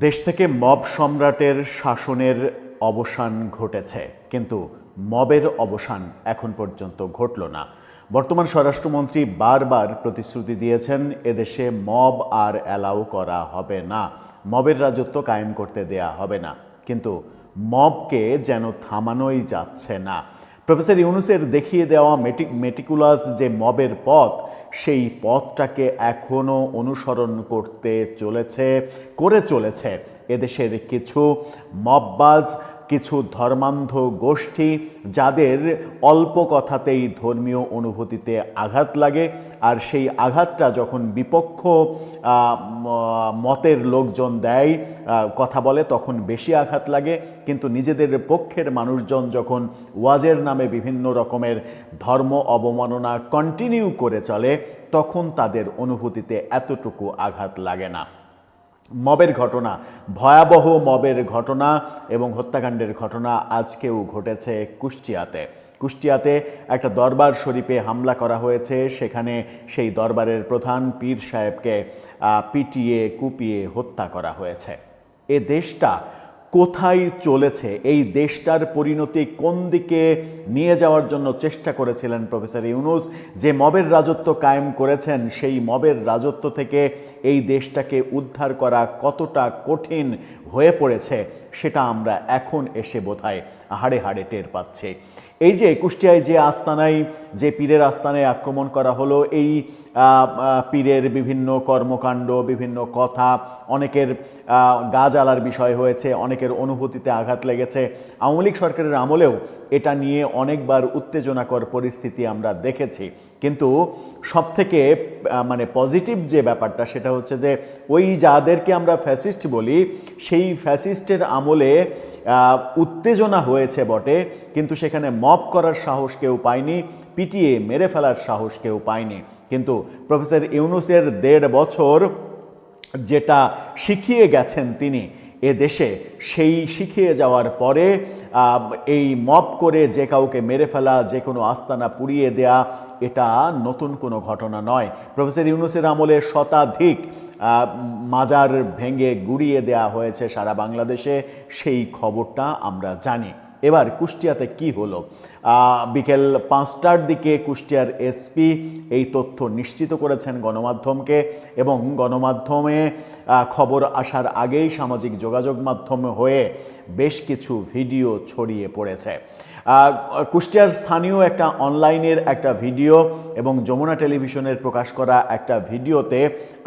দেশ থেকে মব সম্রাটের শাসনের অবসান ঘটেছে, কিন্তু মবের অবসান এখন পর্যন্ত ঘটল না। বর্তমান স্বরাষ্ট্রমন্ত্রী বারবার প্রতিশ্রুতি দিয়েছেন এদেশে মব আর অ্যালাউ করা হবে না, মবের রাজত্ব কায়েম করতে দেয়া হবে না, কিন্তু মবকে যেন থামানোই যাচ্ছে না। প্রফেসর ইউনূসের দেখিয়ে দেওয়া মেটিকুলাস যে মবের পথ, সেই পথটাকে এখনও অনুসরণ করে চলেছে এদেশের কিছু মববাজ, কিছু ধর্মান্ধ গোষ্ঠী, যাদের অল্প কথাতেই ধর্মীয় অনুভূতিতে আঘাত লাগে, আর সেই আঘাতটা যখন বিপক্ষ মতের লোকজন দেয়, কথা বলে, তখন বেশি আঘাত লাগে। কিন্তু নিজেদের পক্ষের মানুষজন যখন ওয়াজের নামে বিভিন্ন রকমের ধর্ম অবমাননা কন্টিনিউ করে চলে, তখন তাদের অনুভূতিতে এতটুকু আঘাত লাগে না। মবের ঘটনা, ভয়াবহ মবের ঘটনা এবং হত্যাকাণ্ডের ঘটনা আজকেও ঘটেছে কুষ্টিয়াতে একটা দরবার শরীফে হামলা করা হয়েছে। সেখানে সেই দরবারের প্রধান পীর সাহেবকে পিটিয়ে কুপিয়ে হত্যা করা হয়েছে। এ দেশটা কোথায় চলেছে? এই দেশটার পরিণতি কোন দিকে নিয়ে যাওয়ার জন্য চেষ্টা করেছিলেন প্রফেসর ইউনূস? যে মবের রাজত্ব কায়েম করেছেন, সেই মবের রাজত্ব থেকে এই দেশটাকে উদ্ধার করা কতটা কঠিন হয়ে পড়েছে, সেটা আমরা এখন এসে বোধহয় হাড়ে হাড়ে টের পাচ্ছি। এই যে কুষ্টিয়ায় যে আস্তানায়, যে পীরের আস্তানায় আক্রমণ করা হলো, এই পীরের বিভিন্ন কর্মকাণ্ড, বিভিন্ন কথা, অনেকের গা জ্বালার বিষয় হয়েছে, অনেকের অনুভূতিতে আঘাত লেগেছে। আওয়ামী লীগ সরকারের আমলেও এটা নিয়ে অনেকবার উত্তেজনাকর পরিস্থিতি আমরা দেখেছি। কিন্তু সবথেকে পজিটিভ যে ব্যাপারটা, সেটা হচ্ছে যে ওই যাদেরকে আমরা ফ্যাসিস্ট বলি, সেই ফ্যাসিস্টের আমলে উত্তেজনা হয়েছে বটে, কিন্তু সেখানে মব করার সাহস কেউ পায়নি, পিটিয়ে মেরে ফেলার সাহস কেউ পায়নি। কিন্তু প্রফেসর ইউনূসের 1.5 বছর যেটা শিখিয়ে গেছেন তিনি এ দেশে, সেই শিখিয়ে যাওয়ার পরে এই মব করে যে কাউকে মেরে ফেলা, যে কোনো আস্তানা পুড়িয়ে দেয়া, এটা নতুন কোনো ঘটনা নয়। প্রফেসর ইউনূসের আমলে শতাধিক মাজার ভেঙে গুড়িয়ে দেয়া হয়েছে সারা বাংলাদেশে, সেই খবরটা আমরা জানি। এবার কুষ্টিয়াতে কি হলো? বিকেল 5টার দিকে কুষ্টিয়ার এসপি এই তথ্য নিশ্চিত করেছেন গণমাধ্যমকে, এবং গণমাধ্যমে খবর আসার আগেই সামাজিক যোগাযোগ মাধ্যমে হয়ে বেশ কিছু ভিডিও ছড়িয়ে পড়েছে। কুষ্টিয়ার স্থানীয় একটা অনলাইনের একটা ভিডিও এবং যমুনা টেলিভিশনের প্রকাশ করা একটা ভিডিওতে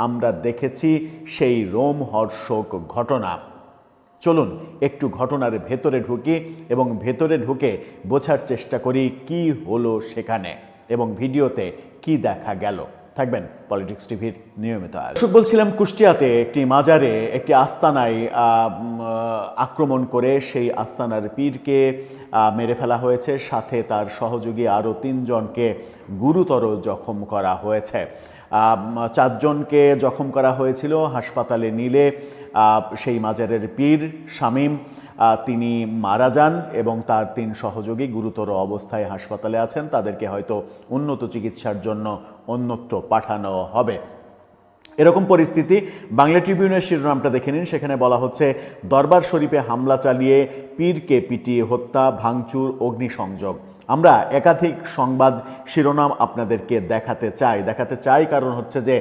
আমরা দেখেছি সেই রোমহর্ষক ঘটনা। চলুন একটু ঘটনার ভেতরে ঢুকি এবং ভেতরে ঢুকে বোঝার চেষ্টা করি কি হলো সেখানে এবং ভিডিওতে কি দেখা গেল। থাকবেন পলিটিক্স টিভির নিয়মিত আয়োজক। বলছিলাম, কুষ্টিয়াতে একটি মাজারে, একটি আস্তানায় আক্রমণ করে সেই আস্তানার পীরকে মেরে ফেলা হয়েছে, সাথে তার সহযোগী আরও 3 জনকে গুরুতর জখম করা হয়েছে। 4 জনকে জখম করা হয়েছিল হাসপাতালে নিলে সেই মাজারের পীর শামীম, তিনি মারা যান এবং তার 3 সহযোগী গুরুতর অবস্থায় হাসপাতালে আছেন। তাদেরকে হয়তো উন্নত চিকিৎসার জন্য অন্যত্র পাঠানো হবে। এরকম পরিস্থিতি। বাংলা ট্রিবিউনের শিরোনামটা দেখে নিন, সেখানে বলা হচ্ছে দরবার শরীফে হামলা চালিয়ে পীরকে পিটিয়ে হত্যা, ভাঙচুর, অগ্নিসংযোগ। আমরা একাধিক সংবাদ শিরোনাম আপনাদেরকে দেখাতে চাই কারণ হচ্ছে যে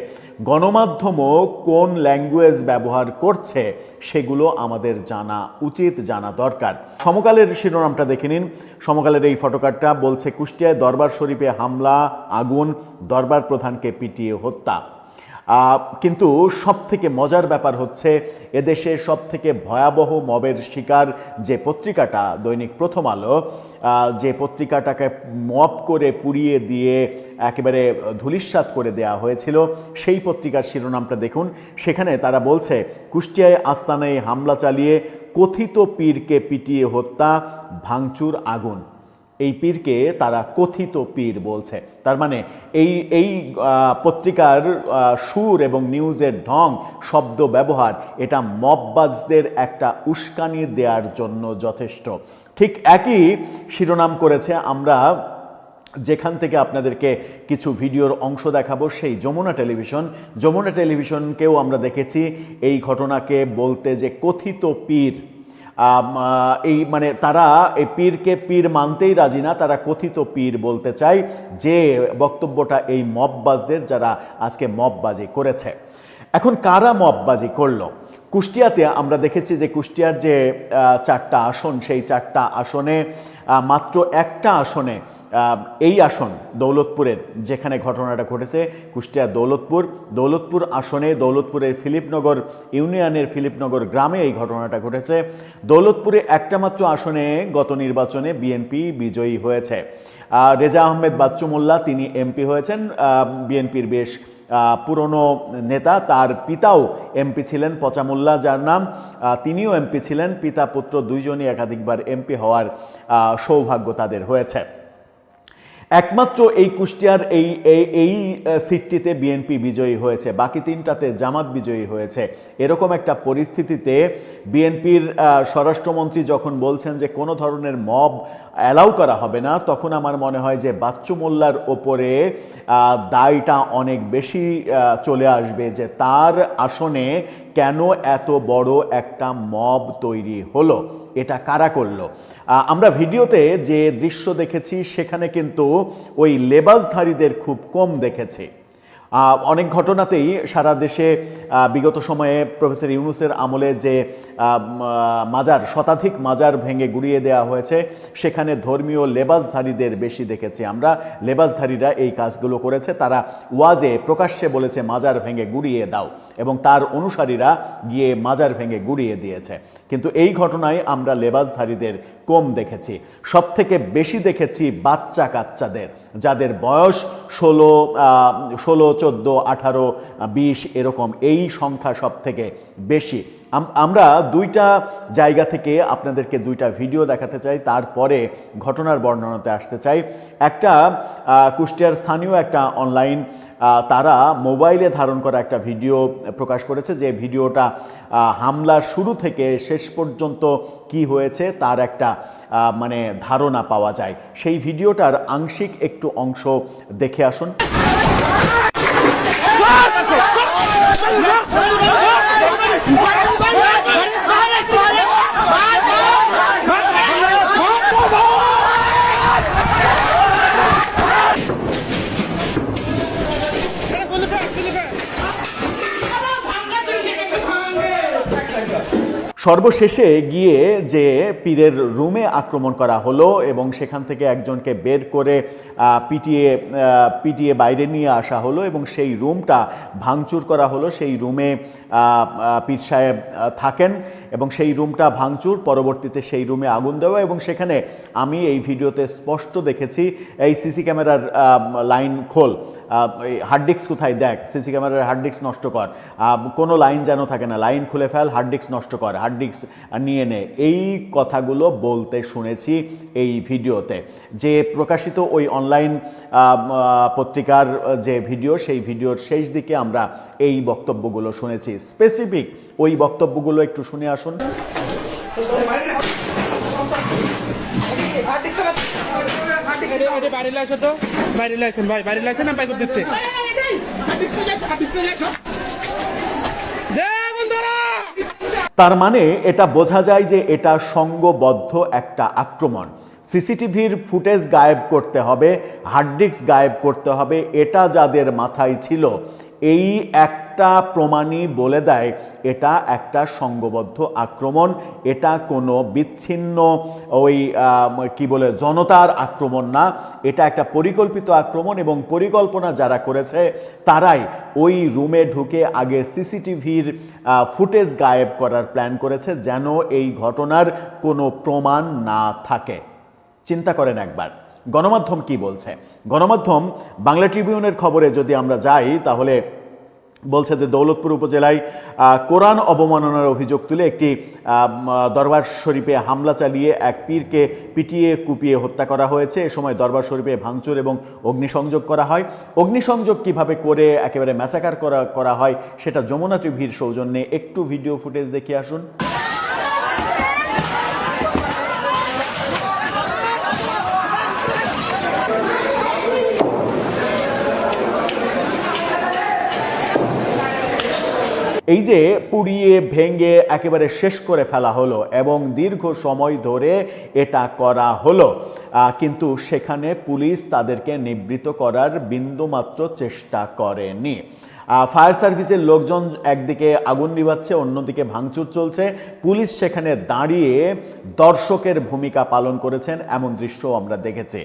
গণমাধ্যমও কোন ল্যাঙ্গুয়েজ ব্যবহার করছে সেগুলো আমাদের জানা উচিত, জানা দরকার। সমকালের শিরোনামটা দেখে নিন, সমকালের এই ফটোকার্ডটা বলছে কুষ্টিয়ায় দরবার শরীফে হামলা, আগুন, দরবার প্রধানকে পিটিয়ে হত্যা। কিন্তু সবথেকে মজার ব্যাপার হচ্ছে এদেশে সবথেকে ভয়াবহ মবের শিকার যে পত্রিকাটা দৈনিক প্রথম আলো, যে পত্রিকাটাকে মব করে পুড়িয়ে দিয়ে একেবারে ধূলিসাৎ করে দেয়া হয়েছিল, সেই পত্রিকার শিরোনামটা দেখুন। সেখানে তারা বলছে কুষ্টিয়ায় আস্তানায় হামলা চালিয়ে কথিত পীরকে পিটিয়ে হত্যা, ভাঙচুর, আগুন। এই পীরকে তারা কথিত পীর বলছে। তার মানে এই পত্রিকার সুর এবং নিউজের ঢং, শব্দ ব্যবহার, এটা মববাজদের একটা উস্কানি দেওয়ার জন্য যথেষ্ট। ঠিক একই শিরোনাম করেছে আমরা যেখান থেকে আপনাদেরকে কিছু ভিডিওর অংশ দেখাবো, সেই যমুনা টেলিভিশনকেও আমরা দেখেছি এই ঘটনাকে বলতে যে কথিত পীর, এই মানে তারা এই পীরকে পীর মানতেই রাজি না, তারা কথিত পীর বলতে চায়, যে বক্তব্যটা এই মববাজদের, যারা আজকে মববাজি করেছে। এখন কারা মববাজি করলো? কুষ্টিয়াতে আমরা দেখেছি যে কুষ্টিয়ার যে 4টা আসন, সেই 4টা আসনে মাত্র একটা আসনে, এই আসন দৌলতপুরের যেখানে ঘটনাটা ঘটেছে, কুষ্টিয়া দৌলতপুর আসনে, দৌলতপুরের ফিলিপনগর ইউনিয়নের ফিলিপনগর গ্রামে এই ঘটনাটা ঘটেছে। দৌলতপুরে একটা মাত্র আসনে গত নির্বাচনে বিএনপি বিজয়ী হয়েছে। রেজা আহমেদ বাচ্চু মোল্লা, তিনি এমপি হয়েছেন, বিএনপির বেশ পুরনো নেতা। তার পিতাও এমপি ছিলেন, পচা মোল্লা যার নাম, তিনিও এমপি ছিলেন। পিতা পুত্র দুইজনই একাধিকবার এমপি হওয়ার সৌভাগ্য তাদের হয়েছে। একমাত্র এই কুষ্টিয়ার এই সিটটিতে বিএনপি বিজয়ী হয়েছে, বাকি 3টাতে জামাত বিজয়ী হয়েছে। এরকম একটা পরিস্থিতিতে বিএনপির স্বরাষ্ট্রমন্ত্রী যখন বলছেন যে কোনো ধরনের মব অ্যালাউ করা হবে না, তখন আমার মনে হয় যে বাচ্চু মোল্লার ওপরে দায়টা অনেক বেশি চলে আসবে, যে তার আসনে কেন এত বড় একটা মব তৈরি হলো, এটা কারা করলো। আমরা ভিডিওতে যে দৃশ্য দেখেছি সেখানে কিন্তু ওই লেবাসধারীদের খুব কম দেখেছি। অনেক ঘটনাতেই সারা দেশে বিগত সময়ে প্রফেসর ইউনূসের আমলে যে শতাধিক মাজার ভেঙে গুড়িয়ে দেওয়া হয়েছে, সেখানে ধর্মীয় লেবাসধারীদের বেশি দেখেছি আমরা। লেবাসধারীরা এই কাজগুলো করেছে, তারা ওয়াজে প্রকাশ্যে বলেছে মাজার ভেঙে গুড়িয়ে দাও, এবং তার অনুসারীরা গিয়ে মাজার ভেঙে গুড়িয়ে দিয়েছে। কিন্তু এই ঘটনায় আমরা লেবাসধারীদের কম দেখেছি। সবথেকে বেশি দেখেছি বাচ্চা কাচ্চাদের, যাদের বয়স 16, 14, 18, 20 এরকম, এই সংখ্যা সব থেকে বেশি। আমরা 2টা জায়গা থেকে আপনাদেরকে 2টা ভিডিও দেখাতে চাই, তারপরে ঘটনার বর্ণনাতে আসতে চাই। একটা কুষ্টিয়ার স্থানীয় একটা অনলাইন, তারা মোবাইলে ধারণ করা একটা ভিডিও প্রকাশ করেছে, যে ভিডিওটা হামলার শুরু থেকে শেষ পর্যন্ত কি হয়েছে তার একটা মানে ধারণা পাওয়া যায়। সেই ভিডিওটার আংশিক একটু অংশ দেখে আসুন। সর্বশেষে গিয়ে যে পীরের রুমে আক্রমণ করা হলো এবং সেখান থেকে একজনকে বের করে পিটিয়ে বাইরে নিয়ে আসা হলো এবং সেই রুমটা ভাঙচুর করা হলো। সেই রুমে পীর সাহেব থাকেন এবং সেই রুমটা ভাঙচুর, পরবর্তীতে সেই রুমে আগুন দেওয়া, এবং সেখানে আমি এই ভিডিওতে স্পষ্ট দেখেছি, এই সিসি ক্যামেরার লাইন খোল, হার্ড ডিস্ক কোথায় দেখ, সিসি ক্যামেরার হার্ড ডিস্ক নষ্ট কর, কোনো লাইন যেন থাকে না, লাইন খুলে ফেল, হার্ড ডিস্ক নষ্ট কর, হার্ড ডিস্ক নিয়ে নে, এই কথাগুলো বলতে শুনেছি এই ভিডিওতে। যে প্রকাশিত ওই অনলাইন পত্রিকার যে ভিডিও, সেই ভিডিওর শেষ দিকে আমরা এই বক্তব্যগুলো শুনেছি। স্পেসিফিক ওই বক্তব্যগুলো একটু শুনে আসুন। তার মানে এটা বোঝা যায় যে এটা সংঘবদ্ধ একটা আক্রমণ। সিসিটিভির ফুটেজ গায়েব করতে হবে, হার্ড ডিস্ক গায়েব করতে হবে, এটা যাদের মাথায় ছিল, এই একটা প্রমাণই বলে দেয় এটা একটা সংঘবদ্ধ আক্রমণ। এটা কোনো বিচ্ছিন্ন ওই কি বলে জনতার আক্রমণ না, এটা একটা পরিকল্পিত আক্রমণ, এবং পরিকল্পনা যারা করেছে তারাই ওই রুমে ঢুকে আগে সিসিটিভির ফুটেজ গায়েব করার প্ল্যান করেছে, যেন এই ঘটনার কোনো প্রমাণ না থাকে। চিন্তা করেন একবার গণমাধ্যম কি বলছে। গণমাধ্যম বাংলা ট্রিবিউনের খবরে যদি আমরা যাই, তাহলে বলছে যে দৌলতপুর উপজেলায় কোরআন অবমাননার অভিযোগ তুলে একটি দরবার শরীফে হামলা চালিয়ে এক পীরকে পিটিয়ে কুপিয়ে হত্যা করা হয়েছে। এ সময় দরবার শরীফে ভাঙচুর এবং অগ্নিসংযোগ করা হয়। অগ্নিসংযোগ কিভাবে করে একেবারে ম্যাসাকার করা হয় সেটা যমুনা টিভির সৌজন্যে একটু ভিডিও ফুটেজ দেখে আসুন। এই যে পুড়িয়ে ভেঙে একেবারে শেষ করে ফেলা হলো এবং দীর্ঘ সময় ধরে এটা করা হলো, কিন্তু সেখানে পুলিশ তাদেরকে নিবৃত্ত করার বিন্দুমাত্র চেষ্টা করেনি। ফায়ার সার্ভিসের লোকজন একদিকে আগুন নিভাচ্ছে, অন্যদিকে ভাঙচুর চলছে। পুলিশ সেখানে দাঁড়িয়ে দর্শকের ভূমিকা পালন করেছেন, এমন দৃশ্য আমরা দেখেছি।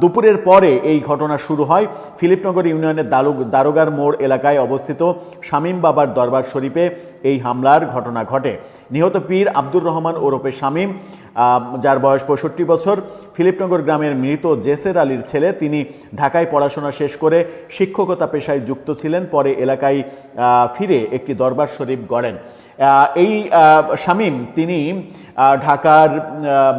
দুপুরের পরে এই ঘটনা শুরু হয় ফিলিপনগর ইউনিয়নের দারোগার মোড় এলাকায় অবস্থিত শামীম বাবার দরবার শরীফে এই হামলার ঘটনা ঘটে। নিহত পীর আব্দুর রহমান ওরফে শামীম, যার বয়স 65 বছর, ফিলিপনগর গ্রামের মৃত জেসের আলীর ছেলে। তিনি ঢাকায় পড়াশোনা শেষ করে শিক্ষকতা পেশায় যুক্ত ছিলেন। পরে এলাকায় ফিরে একটি দরবার শরীফ গড়েন। এই শামীম তিনি ঢাকার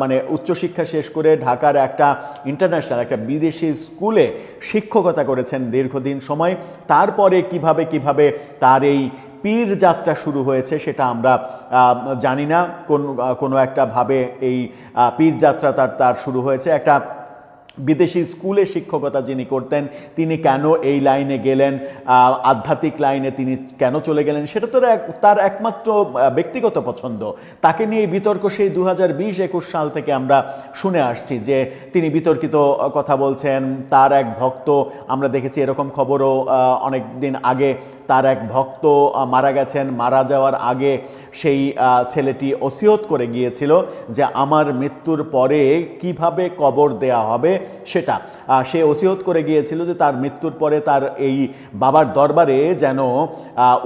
মানে উচ্চশিক্ষা শেষ করে ঢাকার একটা ইন্টারন্যাশনাল একটা বিদেশি স্কুলে শিক্ষকতা করেছেন দীর্ঘদিন সময়। তারপরে কিভাবে তার এই পীর যাত্রা শুরু হয়েছে সেটা আমরা জানি না। কোনো একটা ভাবে এই পীর যাত্রা তার শুরু হয়েছে। একটা বিদেশি স্কুলে শিক্ষকতা যিনি করতেন তিনি কেন এই লাইনে গেলেন, আধ্যাত্মিক লাইনে তিনি কেন চলে গেলেন, সেটা তো তার একমাত্র ব্যক্তিগত পছন্দ। তাকে নিয়ে বিতর্ক সেই 2020-21 সাল থেকে আমরা শুনে আসছি যে তিনি বিতর্কিত কথা বলছেন। তার এক ভক্ত, আমরা দেখেছি এরকম খবরও অনেক দিন আগে, তার এক ভক্ত মারা গেছেন। মারা যাওয়ার আগে সেই ছেলেটি ওসিয়ত করে গিয়েছিল যে আমার মৃত্যুর পরে কিভাবে কবর দেয়া হবে সেটা। সে ওসিয়ত করে গিয়েছিল যে তার মৃত্যুর পরে তার এই বাবার দরবারে যেন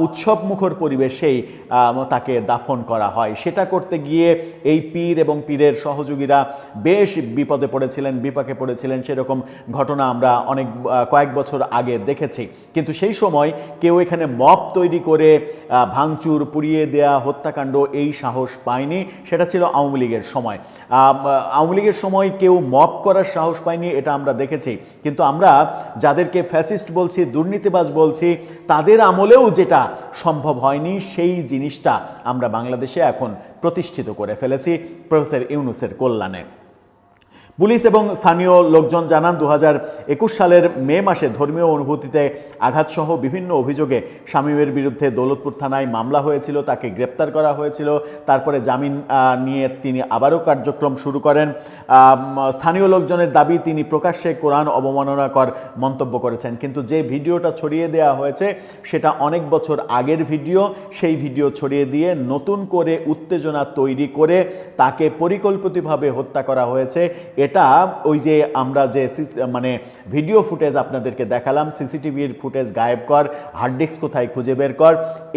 উৎসব মুখর পরিবেশেই তাকে দাফন করা হয়। সেটা করতে গিয়ে এই পীর এবং পীরের সহযোগীরা বেশ বিপদে পড়েছিলেন, বিপাকে পড়েছিলেন। সেরকম ঘটনা আমরা কয়েক বছর আগে দেখেছি। কিন্তু সেই সময় কেউ এখানে মব তৈরি করে ভাঙচুর, পুড়িয়ে দেয়া, হত্যাকাণ্ড এই সাহস পায়নি। সেটা ছিল আওয়ামী লীগের সময়। আওয়ামী লীগের সময় কেউ মব করার সাহস পায়নি, এটা আমরা দেখেছি। কিন্তু আমরা যাদেরকে ফ্যাসিস্ট বলছি, দুর্নীতিবাজ বলছি, তাদের আমলেও যেটা সম্ভব হয়নি সেই জিনিসটা আমরা বাংলাদেশে এখন প্রতিষ্ঠিত করে ফেলেছি প্রফেসর ইউনূসের কল্যাণে। পুলিশ এবং স্থানীয় লোকজন জানান 2021 সালের মে মাসে ধর্মীয় অনুভূতিতে আঘাতসহ বিভিন্ন অভিযোগে শামীমের বিরুদ্ধে দৌলতপুর থানায় মামলা হয়েছিল, তাকে গ্রেপ্তার করা হয়েছিল। তারপরে জামিন নিয়ে তিনি আবারও কার্যক্রম শুরু করেন। স্থানীয় লোকজনের দাবি তিনি প্রকাশ্যে কোরআন অবমাননাকর মন্তব্য করেছেন। কিন্তু যে ভিডিওটা ছড়িয়ে দেওয়া হয়েছে সেটা অনেক বছর আগের ভিডিও। সেই ভিডিও ছড়িয়ে দিয়ে নতুন করে উত্তেজনা তৈরি করে তাকে পরিকল্পিতভাবে হত্যা করা হয়েছে। এটা ওই যে আমরা যে মানে ভিডিও ফুটেজ আপনাদেরকে দেখালাম, সিসিটিভির ফুটেজ গায়েব কর, হার্ড ডিস্ক কোথায় খুঁজে বের কর,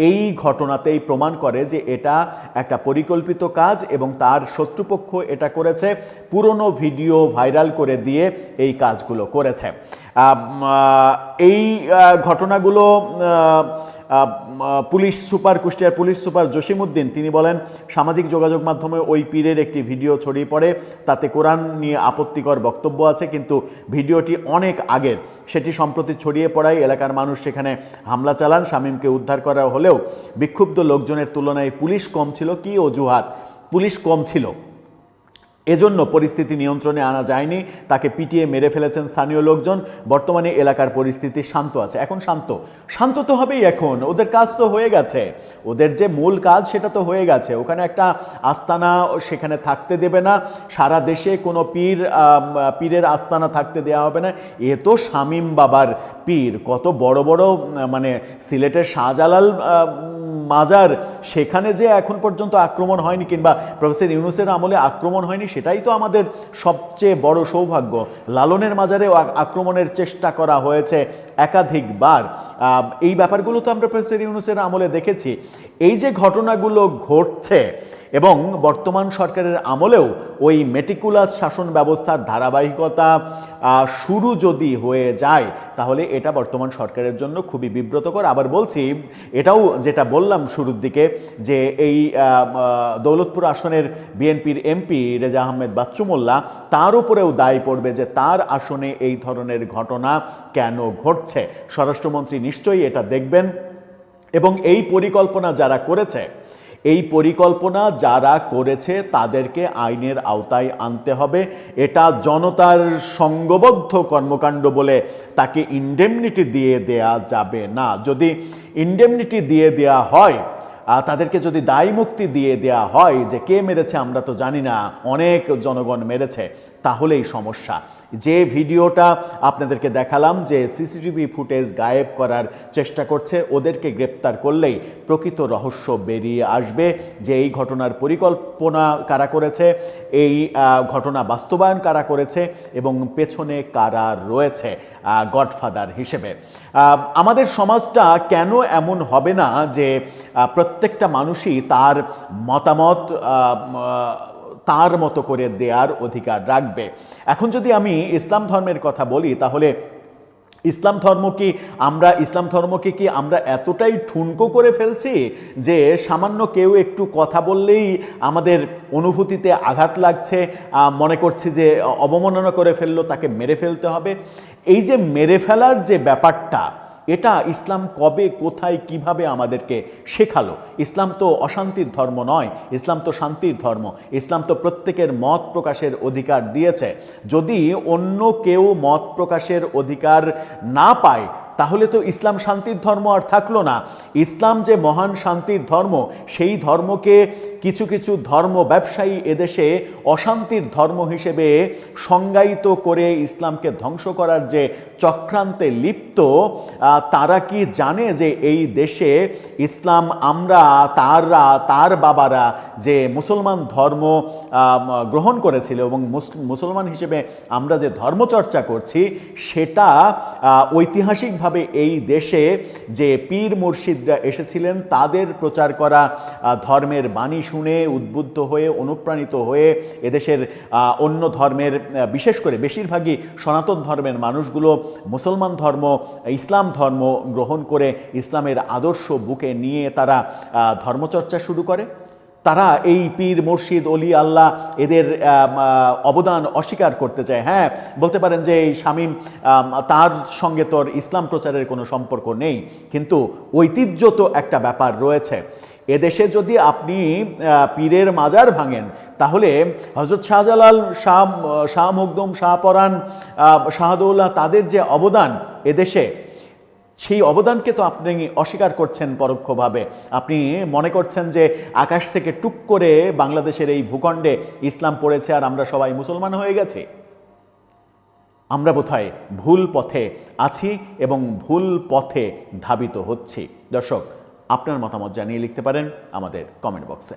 এই ঘটনাতেই প্রমাণ করে যে এটা একটা পরিকল্পিত কাজ এবং তার শত্রুপক্ষ এটা করেছে, পুরনো ভিডিও ভাইরাল করে দিয়ে এই কাজগুলো করেছে। এই ঘটনাগুলো পুলিশ সুপার, কুষ্টিয়ার পুলিশ সুপার জসিমউদ্দিন তিনি বলেন, সামাজিক যোগাযোগ মাধ্যমে ওই পীরের একটি ভিডিও ছড়িয়ে পড়ে, তাতে কোরআন নিয়ে আপত্তিকর বক্তব্য আছে, কিন্তু ভিডিওটি অনেক আগের। সেটি সম্প্রতি ছড়িয়ে পড়ায় এলাকার মানুষ সেখানে হামলা চালান। শামীমকে উদ্ধার করা হলেও বিক্ষুব্ধ লোকজনের তুলনায় পুলিশ কম ছিল। কি অজুহাত? পুলিশ কম ছিল, এজন্য পরিস্থিতি নিয়ন্ত্রণে আনা যায়নি, তাকে পিটিয়ে মেরে ফেলেছেন স্থানীয় লোকজন। বর্তমানে এলাকার পরিস্থিতি শান্ত আছে। এখন শান্ত তো হবেই। এখন ওদের কাজ তো হয়ে গেছে, ওদের যে মূল কাজ সেটা তো হয়ে গেছে। ওখানে একটা আস্তানা সেখানে থাকতে দেবে না, সারা দেশে কোনো পীরের আস্তানা থাকতে দেওয়া হবে না। এ তো শামীম বাবার পীর, কত বড় বড় মানে সিলেটের শাহজালাল মাজার, সেখানে যে এখন পর্যন্ত আক্রমণ হয়নি, কিংবা প্রফেসর ইউনূসের আমলে আক্রমণ হয়নি, সেটাই তো আমাদের সবচেয়ে বড় সৌভাগ্য। লালনের মাজারেও আক্রমণের চেষ্টা করা হয়েছে একাধিকবার। এই ব্যাপারগুলো তো আমরা প্রফেসর ইউনূসের আমলে দেখেছি। এই যে ঘটনাগুলো ঘটছে এবং বর্তমান সরকারের আমলেও ওই মেটিকুলাস শাসন ব্যবস্থার ধারাবাহিকতা শুরু যদি হয়ে যায় তাহলে এটা বর্তমান সরকারের জন্য খুবই বিব্রতকর। আবার বলছি, এটাও যেটা বললাম শুরুর দিকে, যে এই দৌলতপুর আসনের বিএনপির এমপি রেজা আহমেদ বাচ্চু মোল্লা, তার উপরেও দায় পড়বে যে তার আসনে এই ধরনের ঘটনা কেন ঘটছে। স্বরাষ্ট্রমন্ত্রী নিশ্চয়ই এটা দেখবেন এবং এই পরিকল্পনা যারা করেছে তাদেরকে আইনের আওতায় আনতে হবে। এটা জনতার সংঘবদ্ধ কর্মকাণ্ড বলে তাকে ইনডেমনিটি দিয়ে দেয়া যাবে না। যদি ইন্ডেমনিটি দিয়ে দেয়া হয়, তাদেরকে যদি দায় মুক্তি দিয়ে দেয়া হয় যে কে মেরেছে আমরা তো জানি না, অনেক জনগণ মেরেছে, তাহলেই সমস্যা। যে ভিডিওটা আপনাদেরকে দেখালাম যে সিসিটিভি ফুটেজ গায়েব করার চেষ্টা করছে, ওদেরকে গ্রেপ্তার করলেই প্রকৃত রহস্য বেরিয়ে আসবে যে এই ঘটনার পরিকল্পনা কারা করেছে, এই ঘটনা বাস্তবায়ন কারা করেছে এবং পেছনে কারা রয়েছে গডফাদার হিসেবে। আমাদের সমাজটা কেন এমন হবে না যে প্রত্যেকটা মানুষই তার মতামত তার মতো করে দেওয়ার অধিকার রাখবে? এখন যদি আমি ইসলাম ধর্মের কথা বলি, তাহলে ইসলাম ধর্মকে কি আমরা এতটাই ঠুনকো করে ফেলছি যে সামান্য কেউ একটু কথা বললেই আমাদের অনুভূতিতে আঘাত লাগছে, মনে করছি যে অবমাননা করে ফেললো, তাকে মেরে ফেলতে হবে? এই যে মেরে ফেলার যে ব্যাপারটা, এটা ইসলাম কবে, কোথায়, কিভাবে আমাদেরকে শেখালো? ইসলাম তো অশান্তির ধর্ম নয়, ইসলাম তো শান্তির ধর্ম। ইসলাম তো প্রত্যেকের মত প্রকাশের অধিকার দিয়েছে। যদি অন্য কেউ মত প্রকাশের অধিকার না পায়, তাহলে তো ইসলাম শান্তির ধর্ম আর থাকলো না। ইসলাম যে মহান শান্তির ধর্ম, সেই ধর্মকে কিছু কিছু ধর্ম ব্যবসায়ী এদেশে অশান্তির ধর্ম হিসেবে সংজ্ঞায়িত করে ইসলামকে ধ্বংস করার যে চক্রান্তে লিপ্ত, তারা কি জানে যে এই দেশে ইসলাম তার বাবারা যে মুসলমান ধর্ম গ্রহণ করেছিল এবং মুসলমান হিসেবে আমরা যে ধর্মচর্চা করছি, সেটা ঐতিহাসিকভাবে এই দেশে যে পীর মুর্শিদরা এসেছিলেন তাদের প্রচার করা ধর্মের বাণী শুনে উদ্বুদ্ধ হয়ে, অনুপ্রাণিত হয়ে এদেশের অন্য ধর্মের, বিশেষ করে বেশিরভাগই সনাতন ধর্মের মানুষগুলো মুসলমান ধর্ম, ইসলাম ধর্ম গ্রহণ করে ইসলামের আদর্শ বুকে নিয়ে তারা ধর্মচর্চা শুরু করে। তারা এই পীর মুর্শিদ অলি আল্লাহ এদের অবদান অস্বীকার করতে চায়। হ্যাঁ, বলতে পারেন যে এই শামীম, তার সঙ্গে তোর ইসলাম প্রচারের কোনো সম্পর্ক নেই, কিন্তু ঐতিহ্য তো একটা ব্যাপার রয়েছে। এদেশে যদি আপনি পীরের মাজার ভাঙেন, তাহলে হযরত শাহজালাল, শাহ মখদুম, শাহপরাণ, শাহদৌল্লাহ, তাদের যে অবদান এদেশে, সেই অবদানকে তো আপনি অস্বীকার করছেন পরোক্ষভাবে। আপনি মনে করছেন যে আকাশ থেকে টুক করে বাংলাদেশের এই ভূখণ্ডে ইসলাম পড়েছে আর আমরা সবাই মুসলমান হয়ে গেছি। আমরা বোধহয় ভুল পথে আছি এবং ভুল পথে ধাবিত হচ্ছি। দর্শক, আপনার মতামত জানিয়ে লিখতে পারেন আমাদের কমেন্ট বক্সে।